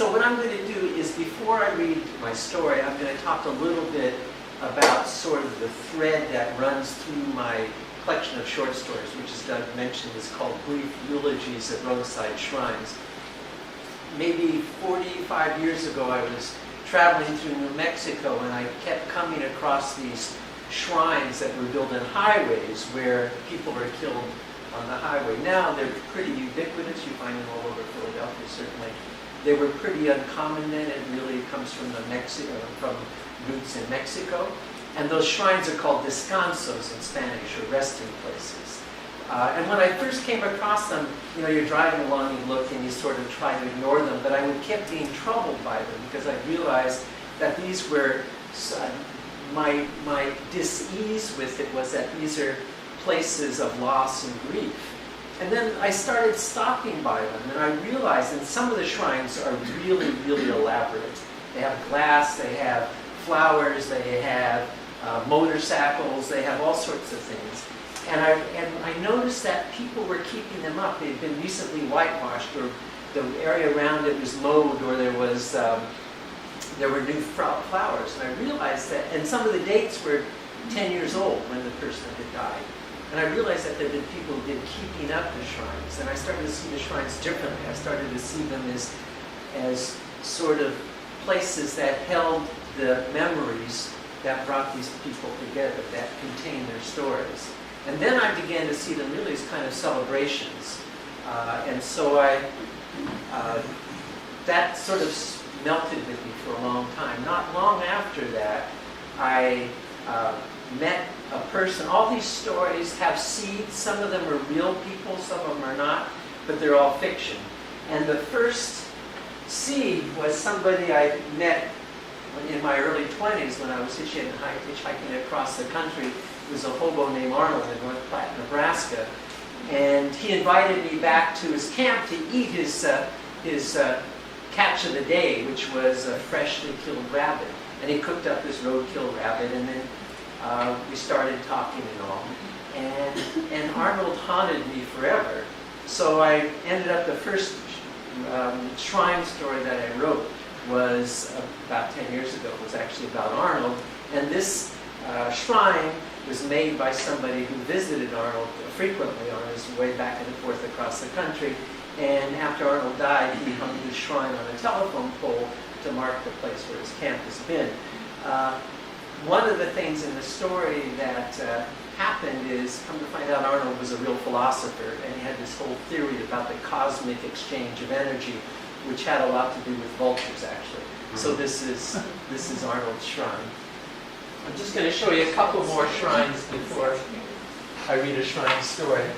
So what I'm going to do is, before I read my story, I'm going to talk a little bit about sort of the thread that runs through my collection of short stories, which, as Doug mentioned, is called Brief Eulogies at Roadside Shrines. Maybe 45 years ago, I was traveling through New Mexico, and I kept coming across these shrines that were built in highways where people are killed on the highway. Now they're pretty ubiquitous. You find them all over Philadelphia, certainly. They were pretty uncommon then. It really comes from from roots in Mexico. And those shrines are called descansos in Spanish, or resting places. And when I first came across them, you're driving along, you look, and you sort of try to ignore them, but I would keep being troubled by them because I realized that these were, my dis-ease with it was that these are places of loss and grief. And then I started stopping by them, and I realized that some of the shrines are really, really elaborate. They have glass, they have flowers, they have motorcycles, they have all sorts of things. And I noticed that people were keeping them up. They'd been recently whitewashed, or the area around it was mowed, or there were new flowers. And I realized that, and some of the dates were 10 years old when the person had died. And I realized that there had been people who had been keeping up the shrines. And I started to see the shrines differently. I started to see them as sort of places that held the memories that brought these people together, that contained their stories. And then I began to see them really as kind of celebrations. And so that sort of melted with me for a long time. Not long after that, I met a person. All these stories have seeds. Some of them are real people, some of them are not, but they're all fiction. And the first seed was somebody I met in my early 20s when I was hitchhiking across the country. It was a hobo named Arnold in North Platte, Nebraska. And he invited me back to his camp to eat his catch of the day, which was a freshly killed rabbit. And he cooked up this roadkill rabbit, and then we started talking and all. And Arnold haunted me forever. So I ended up, the first shrine story that I wrote was about 10 years ago. It was actually about Arnold. And this shrine was made by somebody who visited Arnold frequently on his way back and forth across the country. And after Arnold died, he hung his shrine on a telephone pole to mark the place where his camp has been. One of the things in the story that happened is, come to find out, Arnold was a real philosopher, and he had this whole theory about the cosmic exchange of energy, which had a lot to do with vultures, actually. So this is Arnold's shrine. I'm just going to show you a couple more shrines before I read a shrine story.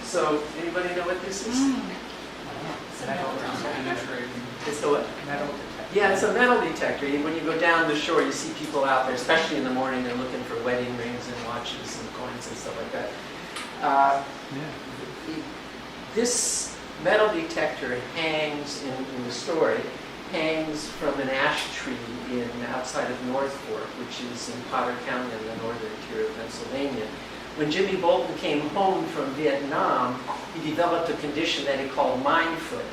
So, anybody know what this is? It's the what? Metal detector. Yeah, it's a metal detector. When you go down the shore, you see people out there, especially in the morning, they're looking for wedding rings and watches and coins and stuff like that. This metal detector hangs, in the story, hangs from an ash tree outside of North Fork, which is in Potter County in the northern tier of Pennsylvania. When Jimmy Bolton came home from Vietnam, he developed a condition that he called mine foot.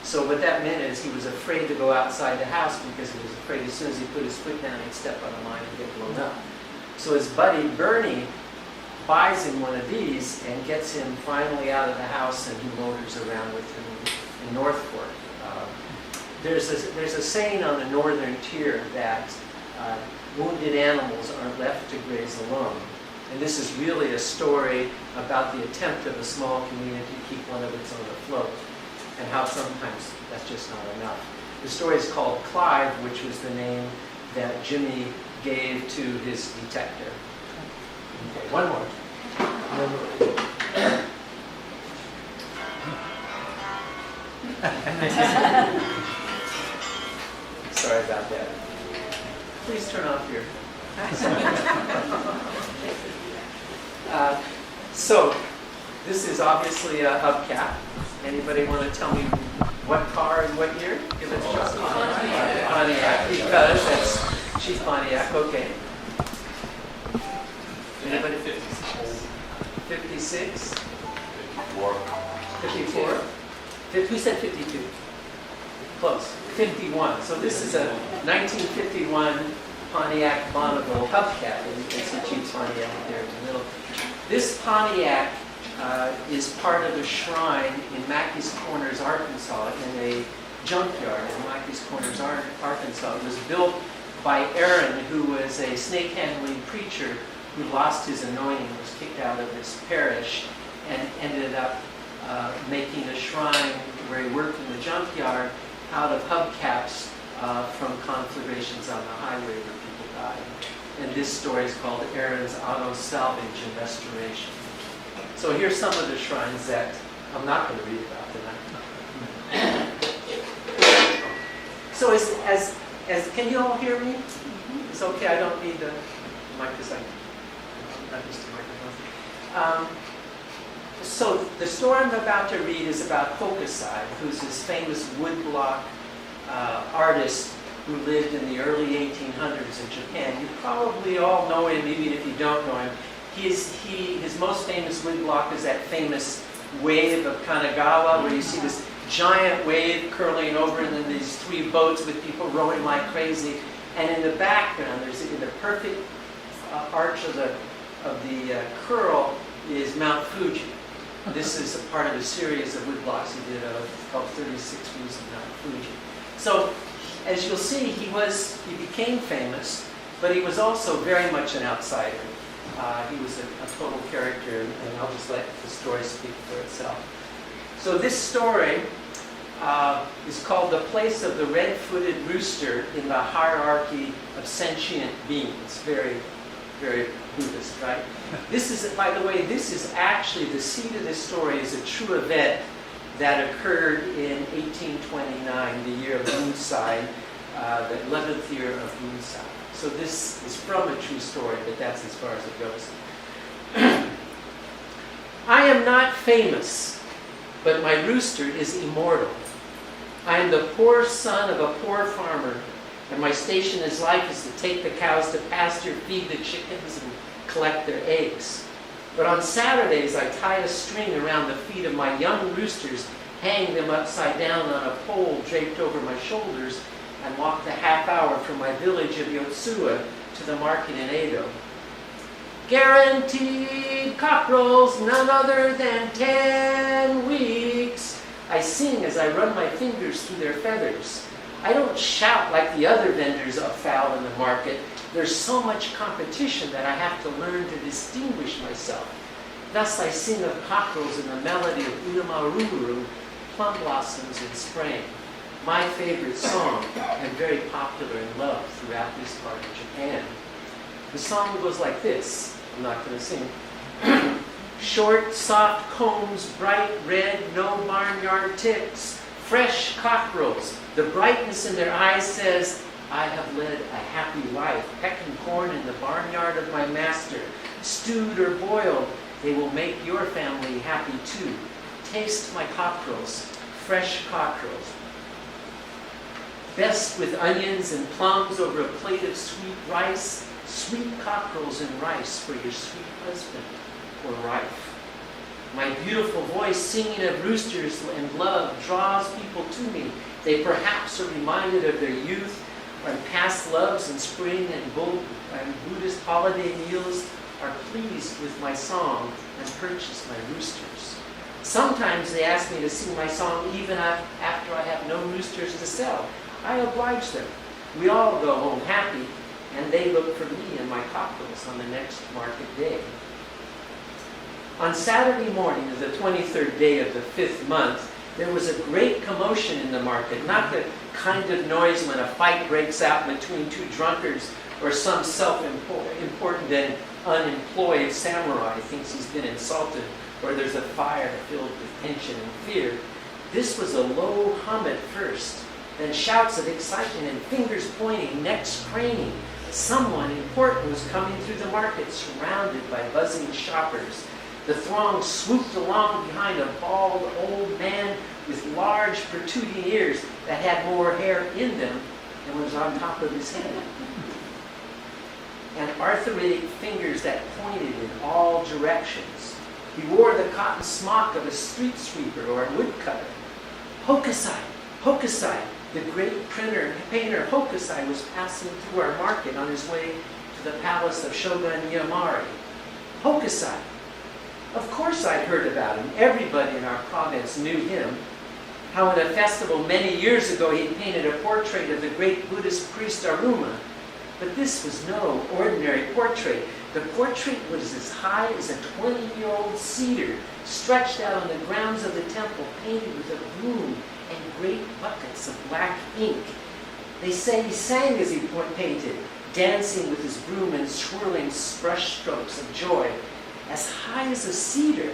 So what that meant is he was afraid to go outside the house because he was afraid as soon as he put his foot down, he'd step on a mine and get blown up. So his buddy Bernie buys him one of these and gets him finally out of the house, and he motors around with him in North Fork. There's a saying on the northern tier that wounded animals aren't left to graze alone. And this is really a story about the attempt of a small community to keep one of its own afloat, and how sometimes that's just not enough. The story is called Clive, which was the name that Jimmy gave to his detector. Okay, one more. Sorry about that. Please turn off your... So, this is obviously a hubcap. Anybody want to tell me what car and what year? Give it a shot. Pontiac, because that's she's Pontiac. Okay. Anybody? 56. 54. 54. Who said 52? Close. 51. So this is a 1951 Pontiac Bonneville hubcap, and you can see Chief Pontiac there in the middle. This Pontiac is part of a shrine in Mackey's Corners, Arkansas, in a junkyard in Mackey's Corners, Arkansas. It was built by Aaron, who was a snake handling preacher who lost his anointing, was kicked out of his parish, and ended up making a shrine where he worked in the junkyard out of hubcaps from conflagrations on the highway where people died. And this story is called Aaron's Auto Salvage and Restoration. So here's some of the shrines that I'm not going to read about tonight. So as can you all hear me? It's okay, I don't need the mic this second. Not just the microphone. So the story I'm about to read is about Hieracrhcy, who's this famous woodblock artist who lived in the early 1800s in Japan. You probably all know him, even if you don't know him. His most famous woodblock is that famous wave of Kanagawa, where you see this giant wave curling over, and then these three boats with people rowing like crazy. And in the background, there's in the perfect arch of the curl is Mount Fuji. This is a part of a series of woodblocks he did called 36 Views of Mount Fuji. So, as you'll see, he became famous, but he was also very much an outsider. He was a total character, and I'll just let the story speak for itself. So this story is called The Place of the Red-Footed Rooster in the Hierarchy of Sentient Beings. Very, very Buddhist, right? This is, by the way, this is actually, the seed of this story is a true event that occurred in 1829, the year of Moonside, the 11th year of Moonside. So this is from a true story, but that's as far as it goes. I am not famous, but my rooster is immortal. I am the poor son of a poor farmer, and my station in life is to take the cows to pasture, feed the chickens, and collect their eggs. But on Saturdays, I tie a string around the feet of my young roosters, hang them upside down on a pole draped over my shoulders, and walk the half hour from my village of Yotsuya to the market in Edo. Guaranteed cockerels, none other than 10 weeks. I sing as I run my fingers through their feathers. I don't shout like the other vendors of fowl in the market. There's so much competition that I have to learn to distinguish myself. Thus I sing of cockerels in the melody of Unamaruru, plum blossoms in spring. My favorite song, and very popular and loved throughout this part of Japan. The song goes like this. I'm not going to sing. Short, soft combs, bright red, no barnyard ticks. Fresh cockerels. The brightness in their eyes says, I have led a happy life, pecking corn in the barnyard of my master. Stewed or boiled, they will make your family happy too. Taste my cockerels, fresh cockerels. Best with onions and plums over a plate of sweet rice. Sweet cockerels and rice for your sweet husband or wife. My beautiful voice singing of roosters and love draws people to me. They perhaps are reminded of their youth and past loves in spring and Buddhist holiday meals, are pleased with my song and purchase my roosters. Sometimes they ask me to sing my song even after I have no roosters to sell. I oblige them. We all go home happy, and they look for me and my cockerels on the next market day. On Saturday morning of the 23rd day of the 5th month, there was a great commotion in the market, not the kind of noise when a fight breaks out between two drunkards or some self-important and unemployed samurai thinks he's been insulted, or there's a fire filled with tension and fear. This was a low hum at first, then shouts of excitement and fingers pointing, necks craning. Someone important was coming through the market, surrounded by buzzing shoppers. The throng swooped along behind a bald old man with large protruding ears that had more hair in them than was on top of his head. And arthritic fingers that pointed in all directions. He wore the cotton smock of a street sweeper or a woodcutter. Hieracrhcy, Hieracrhcy, The great painter Hieracrhcy was passing through our market on his way to the palace of Shogun Yamari. Hieracrhcy. Of course I'd heard about him. Everybody in our province knew him. How in a festival many years ago he painted a portrait of the great Buddhist priest Aruma. But this was no ordinary portrait. The portrait was as high as a 20-year-old cedar, stretched out on the grounds of the temple, painted with a broom and great buckets of black ink. They say he sang as he painted, dancing with his broom and swirling brush strokes of joy. As high as a cedar.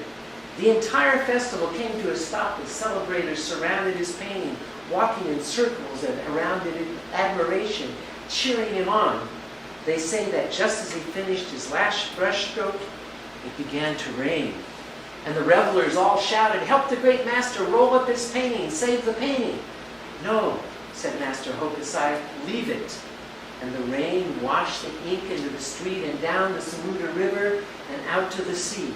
The entire festival came to a stop as celebrators surrounded his painting, walking in circles and around it in admiration, cheering him on. They say that just as he finished his last brush stroke, it began to rain. And the revelers all shouted, "Help the great master roll up his painting, save the painting." "No," said Master Hieracrhcy, "leave it." And the rain washed the ink into the street and down the Samuda River and out to the sea.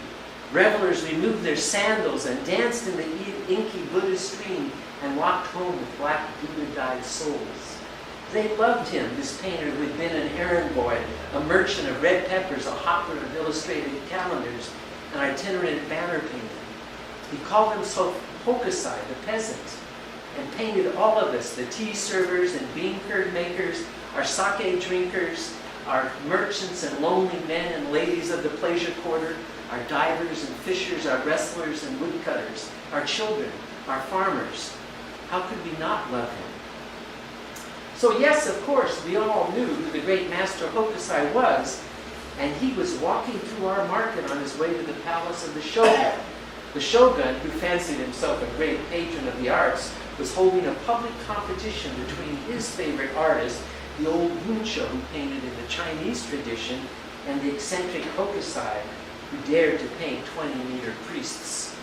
Revelers removed their sandals and danced in the inky Buddhist stream and walked home with black Buddha-dyed souls. They loved him, this painter who had been an errand boy, a merchant of red peppers, a hawker of illustrated calendars, an itinerant banner painter. He called himself Hieracrhcy, the peasant, and painted all of us, the tea servers and bean curd makers, our sake drinkers, our merchants and lonely men and ladies of the pleasure quarter, our divers and fishers, our wrestlers and woodcutters, our children, our farmers. How could we not love him? So yes, of course, we all knew who the great master Hieracrhcy was, and he was walking through our market on his way to the palace of the Shogun. The Shogun, who fancied himself a great patron of the arts, was holding a public competition between his favorite artist, the old Buncho who painted in the Chinese tradition, and the eccentric Hieracrhcy, who dared to paint 20-meter priests.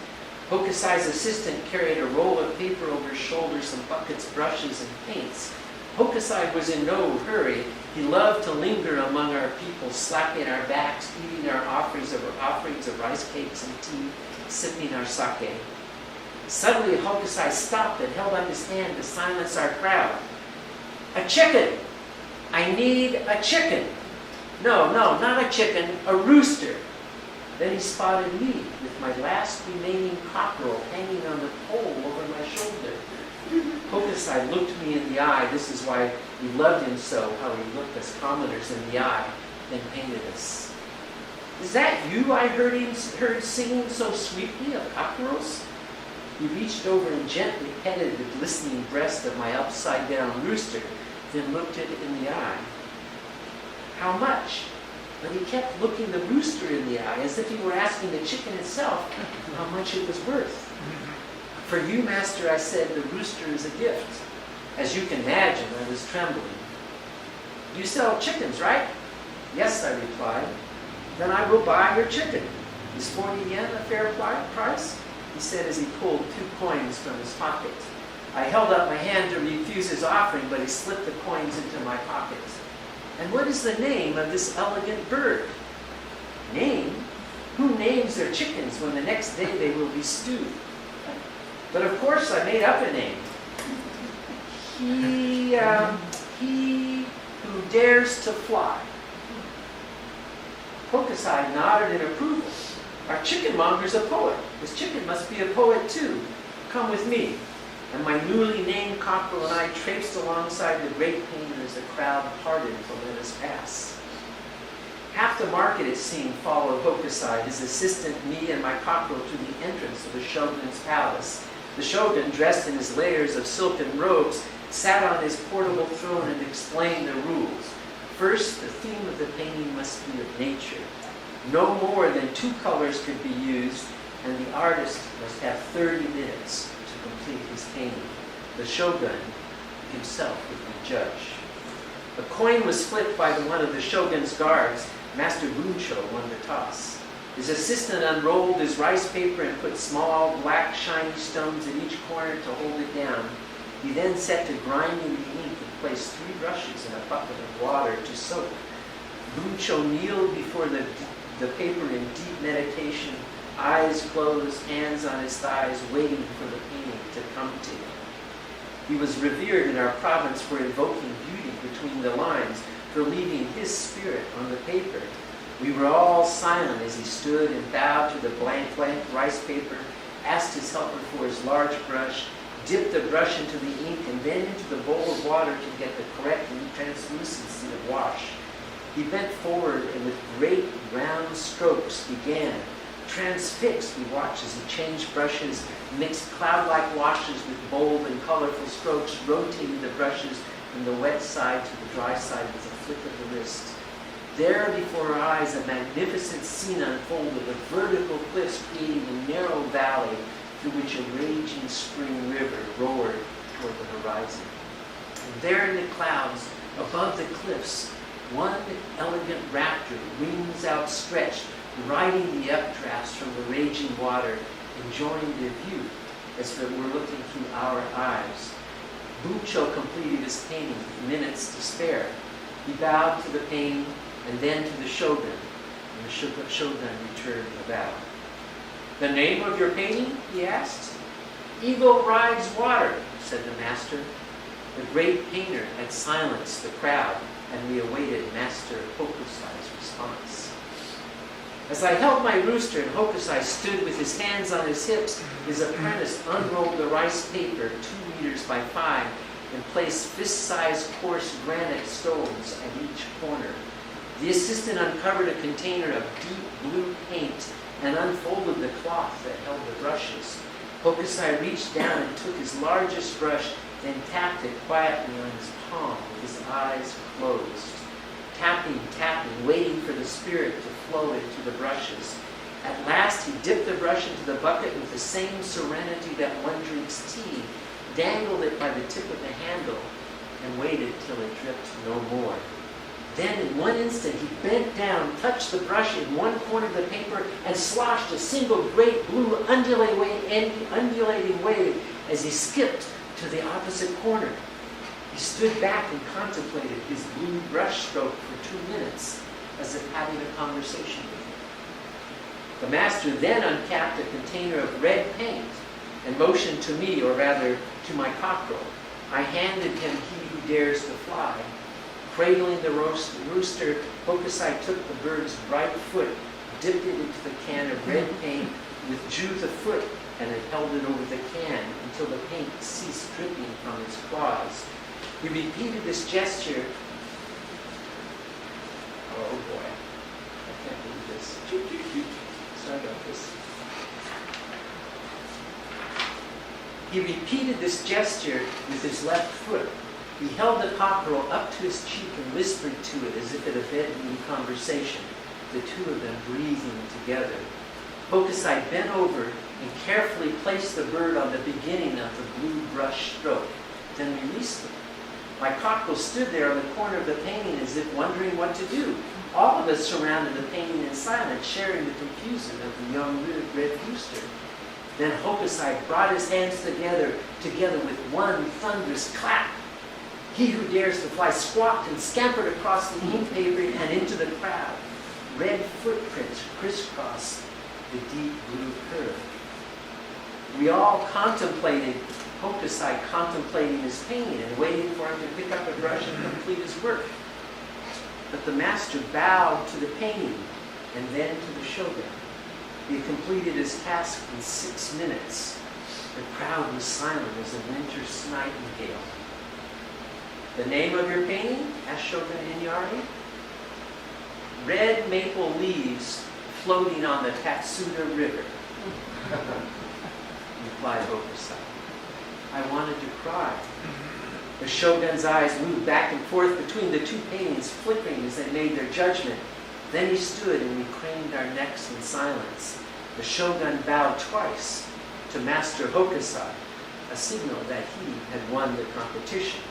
Hieracrhcy's assistant carried a roll of paper over his shoulder, some buckets, brushes, and paints. Hieracrhcy was in no hurry. He loved to linger among our people, slapping our backs, eating our offerings of rice cakes and tea, sipping our sake. Suddenly, Hieracrhcy stopped and held up his hand to silence our crowd. "A chicken! I need a chicken!" No, not a chicken, a rooster. Then he spotted me with my last remaining cockerel hanging on the pole over my shoulder. Hieracrhcy looked me in the eye. This is why we loved him so, how he looked us commoners in the eye, then painted us. "Is that you I heard singing so sweetly of cockerels?" He reached over and gently petted the glistening breast of my upside-down rooster, then looked it in the eye. "How much?" But he kept looking the rooster in the eye as if he were asking the chicken itself how much it was worth. "For you, master," I said, "the rooster is a gift." As you can imagine, I was trembling. "You sell chickens, right?" "Yes," I replied. "Then I will buy your chicken. Is 40 yen a fair price?" he said as he pulled 2 coins from his pocket. I held up my hand to refuse his offering, but he slipped the coins into my pocket. "And what is the name of this elegant bird?" "Name? Who names their chickens when the next day they will be stewed?" But of course I made up a name. He who dares to fly. Hieracrhcy nodded in approval. "Our chickenmonger's a poet. This chicken must be a poet too. Come with me." And my newly named cockerel and I traipsed alongside the great painter as the crowd parted to let us pass. Half the market, it seemed, followed Hieracrhcy, his assistant, me, and my cockerel to the entrance of the Shogun's palace. The Shogun, dressed in his layers of silken robes, sat on his portable throne and explained the rules. First, the theme of the painting must be of nature. No more than 2 colors could be used, and the artist must have 30 minutes to complete his painting. The Shogun himself would be judge. A coin was flipped by one of the Shogun's guards. Master Buncho won the toss. His assistant unrolled his rice paper and put small, black, shiny stones in each corner to hold it down. He then set to grinding the ink and placed 3 brushes in a bucket of water to soak. Buncho kneeled before the paper in deep meditation, eyes closed, hands on his thighs, waiting for the painting to come to him. He was revered in our province for evoking beauty between the lines, for leaving his spirit on the paper. We were all silent as he stood and bowed to the blank rice paper, asked his helper for his large brush, dipped the brush into the ink, and then into the bowl of water to get the correct translucency of wash. He bent forward and with great round strokes began. Transfixed, we watched as he changed brushes, mixed cloud-like washes with bold and colorful strokes, rotated the brushes from the wet side to the dry side with a flick of the wrist. There before our eyes, a magnificent scene unfolded, of vertical cliffs creating a narrow valley through which a raging spring river roared toward the horizon. And there in the clouds, above the cliffs, one elegant raptor, wings outstretched, riding the updrafts from the raging water, enjoying the view as if it were looking through our eyes. Bucho completed his painting with minutes to spare. He bowed to the painting and then to the shogun, and the shogun returned the bow. "The name of your painting?" he asked. "Eagle Rides Water," said the master. The great painter had silenced the crowd, and we awaited Master Hokusai's response. As I held my rooster and Hokusai stood with his hands on his hips, his apprentice unrolled the rice paper 2 meters by 5 and placed fist-sized coarse granite stones at each corner. The assistant uncovered a container of deep blue paint and unfolded the cloth that held the brushes. Hokusai reached down and took his largest brush, then tapped it quietly on his palm with his eyes closed. Tapping, waiting for the spirit to flow into the brushes. At last he dipped the brush into the bucket with the same serenity that one drinks tea, dangled it by the tip of the handle, and waited till it dripped no more. Then in one instant he bent down, touched the brush in one corner of the paper, and sloshed a single great blue undulating wave as he skipped to the opposite corner. He stood back and contemplated his blue brush stroke for 2 minutes, as if having a conversation with me. The master then uncapped a container of red paint and motioned to me, or rather to my cockerel. I handed him He Who Dares to Fly. Cradling the rooster, Hokusai took the bird's right foot, dipped it into the can of red paint, withdrew the foot, and had held it over the can until the paint ceased dripping from its claws. He repeated this gesture. Oh boy, I can't believe this. Sorry about this. He repeated this gesture with his left foot. He held the cockerel up to his cheek and whispered to it as if it had been in conversation, the two of them breathing together. Hokusai bent over and carefully placed the bird on the beginning of the blue brush stroke, then released it. My cockerel stood there on the corner of the painting as if wondering what to do. All of us surrounded the painting in silence, sharing the confusion of the young red rooster. Then Hokusai brought his hands together with one thunderous clap. He Who Dares to Fly squawked and scampered across the ink paper and into the crowd. Red footprints crisscrossed the deep blue curve. We all contemplated Hokusai contemplating his painting and waiting for him to pick up a brush and complete his work. But the master bowed to the painting and then to the shogun. He completed his task in 6 minutes. The crowd was silent as a winter's nightingale. "The name of your painting?" asked Shogun Inyari. "Red Maple Leaves Floating on the Tatsuda River," replied Hokusai. I wanted to cry. The shogun's eyes moved back and forth between the two paintings, flickering as they made their judgment. Then he stood and we craned our necks in silence. The shogun bowed twice to Master Hokusai, a signal that he had won the competition.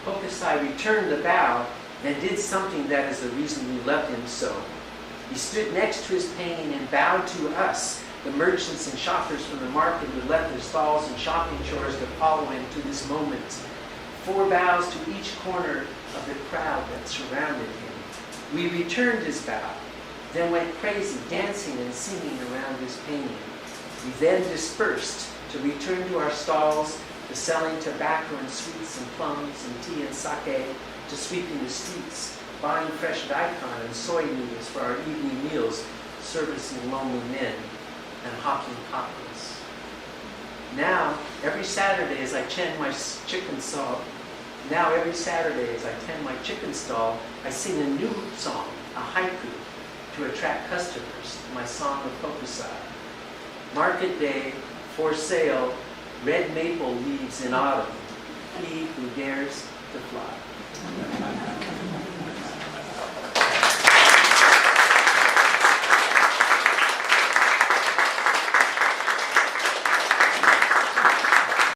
Hokusai returned the bow, then did something that is the reason we loved him so. He stood next to his painting and bowed to us, the merchants and shoppers from the market who left their stalls and shopping chores to follow him to this moment. 4 bows to each corner of the crowd that surrounded him. We returned his bow, then went crazy, dancing and singing around his painting. We then dispersed to return to our stalls to selling tobacco and sweets and plums and tea and sake, to sweeping the streets, buying fresh daikon and soy noodles for our evening meals, servicing lonely men, and hawking poppies. Now, every Saturday as I tend my chicken stall, I sing a new song, a haiku, to attract customers to my song of Hokusai. Market day, for sale, red maple leaves in autumn. He who dares to fly.